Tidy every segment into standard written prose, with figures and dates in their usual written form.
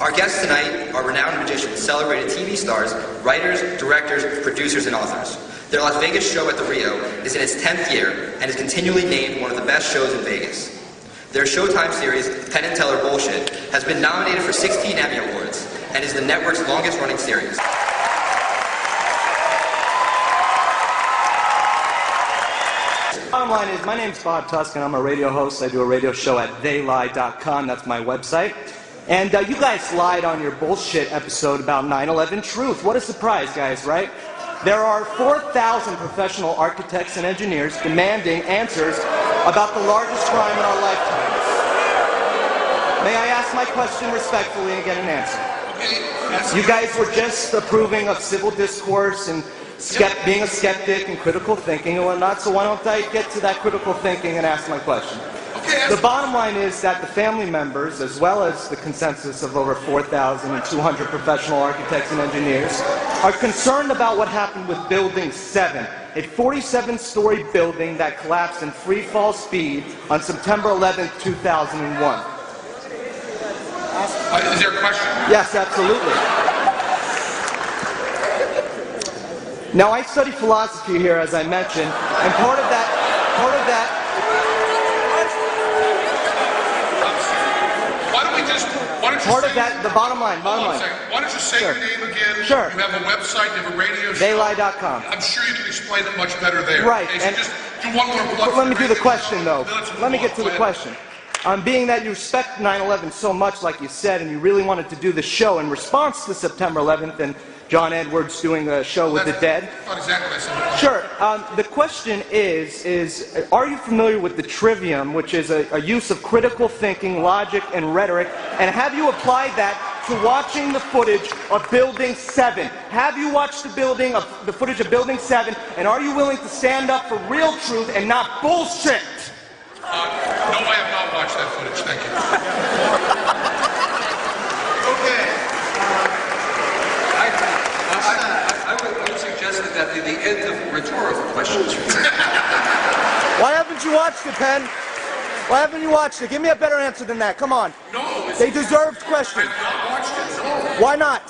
Our guests tonight are renowned magicians, celebrated TV stars, writers, directors, producers, and authors. Their Las Vegas show at the Rio is in its 10th year and is continually named one of the best shows in Vegas. Their Showtime series, Penn and Teller Bullshit, has been nominated for 16 Emmy Awards and is the network's longest-running series. Bottom line is, my name's Bob Tuskin. I'm a radio host. I do a radio show at theylie.com. That's my website. And you guys lied on your bullshit episode about 9/11 truth. What a surprise, guys, right? There are 4,000 professional architects and engineers demanding answers about the largest crime in our lifetimes. May I ask my question respectfully and get an answer? You guys were just approving of civil discourse and being a skeptic and critical thinking and whatnot, so why don't I get to that critical thinking and ask my question? The bottom line is that the family members, as well as the consensus of over 4,200 professional architects and engineers, are concerned about what happened with Building 7, a 47-story building that collapsed in free fall speed on September 11, 2001. Is there a question? Yes, absolutely. Now, I study philosophy here, as I mentioned, and part of that. The bottom line. Why don't you say your name again? Sure. You have a website, you have a radio show. Theylie.com. I'm sure you can explain it much better there. Right. Okay, so and just do one more plug. Let me do the question, though. Let me get to the Go ahead. question. Being that you respect 9/11 so much, like you said, and you really wanted to do the show in response to September 11th and John Edwards doing a show with the dead. Not exactly what I said. Sure. The question is, are you familiar with the trivium, which is a use of critical thinking, logic, and rhetoric, and have you applied that to watching the footage of Building 7? Have you watched the footage of Building 7, and are you willing to stand up for real truth and not bullshit? No, I have not watched that footage. Thank you. Okay. I would suggest that the end of rhetorical questions. Why haven't you watched it, Penn? Why haven't you watched it? Give me a better answer than that. Come on. No. They deserved questions. I've not watched it. No. Why not?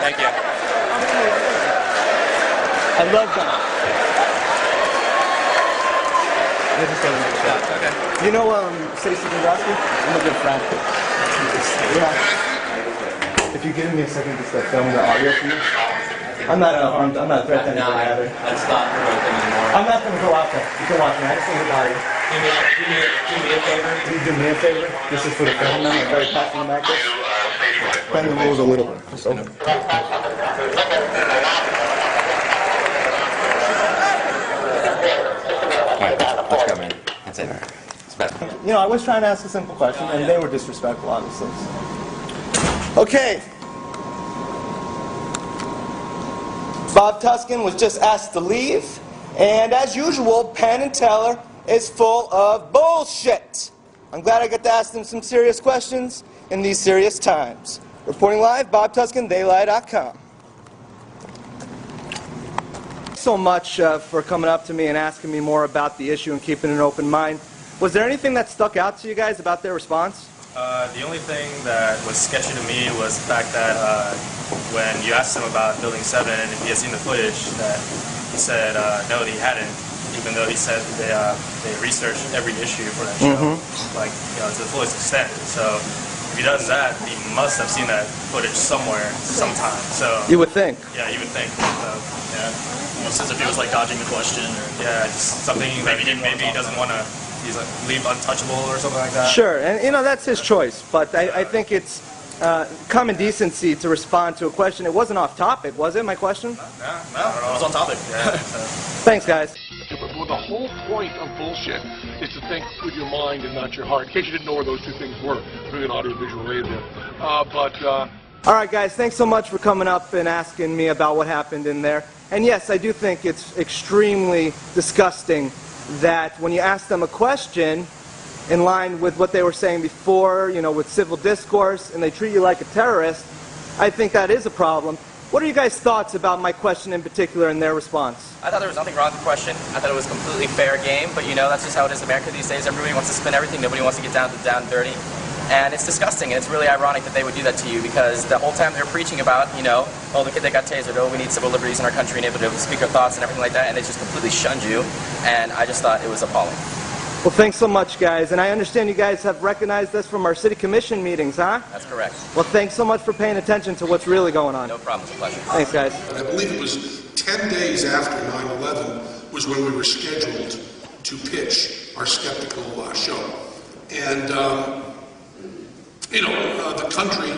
Thank you. I love them. Okay. You know Stacey Kondrasky? I'm a good friend. Yeah. If you give me a second just to film the audio for me. I'm not threatening anybody either. That's not provoking anymore. I'm not going to go out there. You can watch me. I just need to buy you. Do me a favor. Can you do me a favor? This is for the film. I'm very passionate about this. Bend the rules a little bit. So. Let's go, man. That's it. It's best. You know, I was trying to ask a simple question, and they were disrespectful, obviously. Okay. Bob Tuskin was just asked to leave, and as usual, Penn and Teller is full of bullshit. I'm glad I got to ask them some serious questions in these serious times. Reporting live, Bob Tuskin, theylie.com. So much for coming up to me and asking me more about the issue and keeping an open mind. Was there anything that stuck out to you guys about their response? The only thing that was sketchy to me was the fact that when you asked him about Building 7 and if he had seen the footage, that he said no, he hadn't, even though he said they researched every issue for that show, like, you know, to the fullest extent. So if he does that, he must have seen that footage somewhere, sometime. So You would think. yeah, you would think. So, yeah. Almost as if he was like dodging the question. Or... Yeah, just something maybe he doesn't want to. He's like leave untouchable or something like that. Sure, and you know, that's his choice, but I think it's common decency to respond to a question. It wasn't off topic, was it, my question? No, It was on topic. Yeah, so. Thanks, guys. Well, the whole point of bullshit is to think with your mind and not your heart. In case you didn't know where those two things were, doing an audio-visual radio. All right, guys, thanks so much for coming up and asking me about what happened in there. And yes, I do think it's extremely disgusting that when you ask them a question in line with what they were saying before, you know, with civil discourse, and they treat you like a terrorist, I think that is a problem. What are you guys' thoughts about my question in particular and their response? I thought there was nothing wrong with the question. I thought it was a completely fair game, but you know, that's just how it is in America these days. Everybody wants to spin everything. Nobody wants to get down and dirty. And it's disgusting, and it's really ironic that they would do that to you, because the whole time they're preaching about, you know, oh, the kid that got tasered, oh, we need civil liberties in our country and able to speak our thoughts and everything like that, and they just completely shunned you, and I just thought it was appalling. Well, thanks so much, guys. And I understand you guys have recognized this from our city commission meetings, huh? That's correct. Well, thanks so much for paying attention to what's really going on. No problem. It's a pleasure. Thanks, guys. I believe it was 10 days after 9/11 was when we were scheduled to pitch our skeptical show. And, you know, the country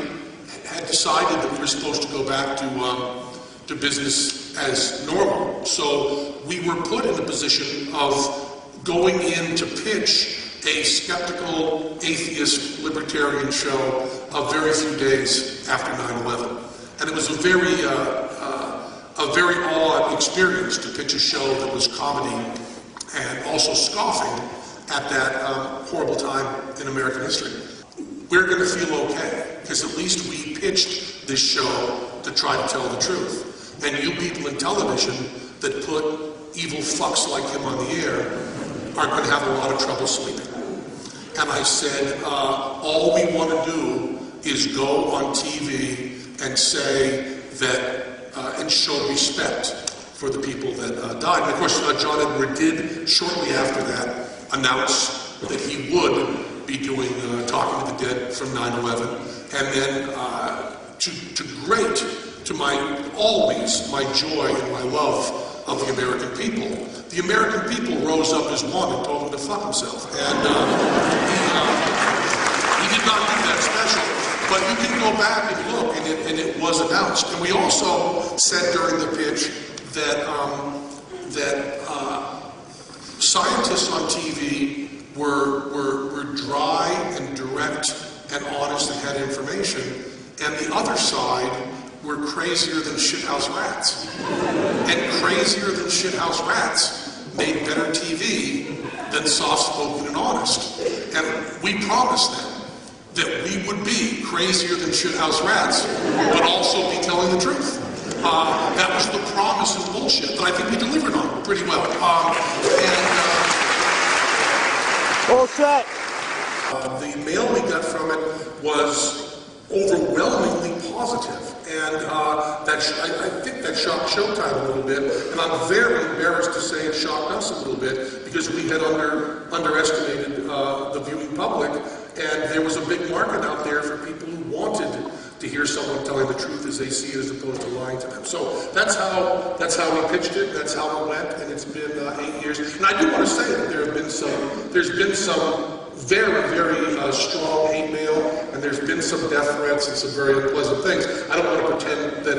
had decided that we were supposed to go back to business as normal. So we were put in a position of going in to pitch a skeptical, atheist, libertarian show a very few days after 9/11. And it was a very odd experience to pitch a show that was comedy and also scoffing at that horrible time in American history. We're going to feel okay, because at least we pitched this show to try to tell the truth. And you people in television that put evil fucks like him on the air are going to have a lot of trouble sleeping. And I said, all we want to do is go on TV and say that, and show respect for the people that died. And of course, John Edward did, shortly after that, announce that he would be doing Talking to the Dead from 9/11. And then, to always my joy and my love of the American people, the American people rose up as one and told him to fuck himself. And he did not do that special. But you can go back and look, and it was announced. And we also said during the pitch that scientists on TV were dry and direct and honest and had information, and the other side were crazier than shithouse rats. And crazier than shithouse rats made better TV than soft-spoken and honest. And we promised them that we would be crazier than shithouse rats, but also be telling the truth. That was the promise of bullshit that I think we delivered on pretty well. Bullshit! The mail we got from it was overwhelmingly positive. And I think that shocked Showtime a little bit, and I'm very embarrassed to say it shocked us a little bit, because we had underestimated the viewing public, and there was a big market out there for people who wanted to hear someone telling the truth as they see it, as opposed to lying to them. So that's how we pitched it. That's how it went, and it's been 8 years. And I do want to say that there's been some very, very strong hate mail, and there's been some death threats and some very unpleasant things. I don't want to pretend that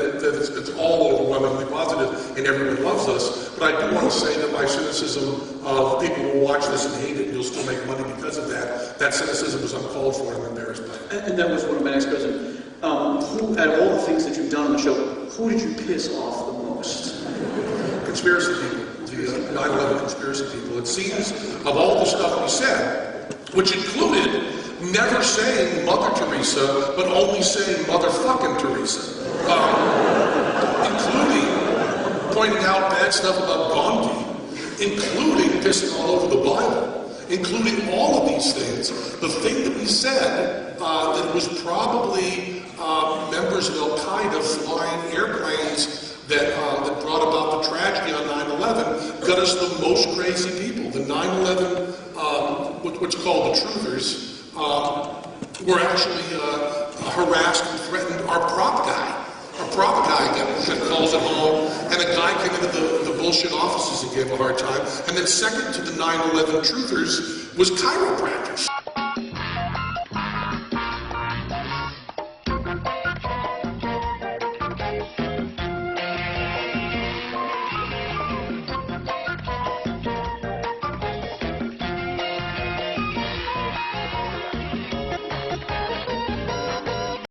it's all overwhelmingly positive and everyone loves us, but I do want to say that my cynicism of people will watch this and hate it and you'll still make money because of that cynicism was uncalled for, and I'm embarrassed by it. And that was one of my next questions. Who, out of all the things that you've done on the show, who did you piss off the most? Conspiracy people, the 9/11 conspiracy people. It seems, of all the stuff we said, which included never saying Mother Teresa, but only saying motherfucking Teresa. Including pointing out bad stuff about Gandhi, including pissing all over the Bible, including all of these things. The thing that we said, that it was probably members of Al-Qaeda flying airplanes that brought about the tragedy on 9/11, got us the most crazy people. The 9/11 what's called the truthers, were actually harassed and threatened our prop guy. Our prop guy got calls at home, and a guy came into the bullshit offices and gave a hard time. And then second to the 9/11 truthers was chiropractors.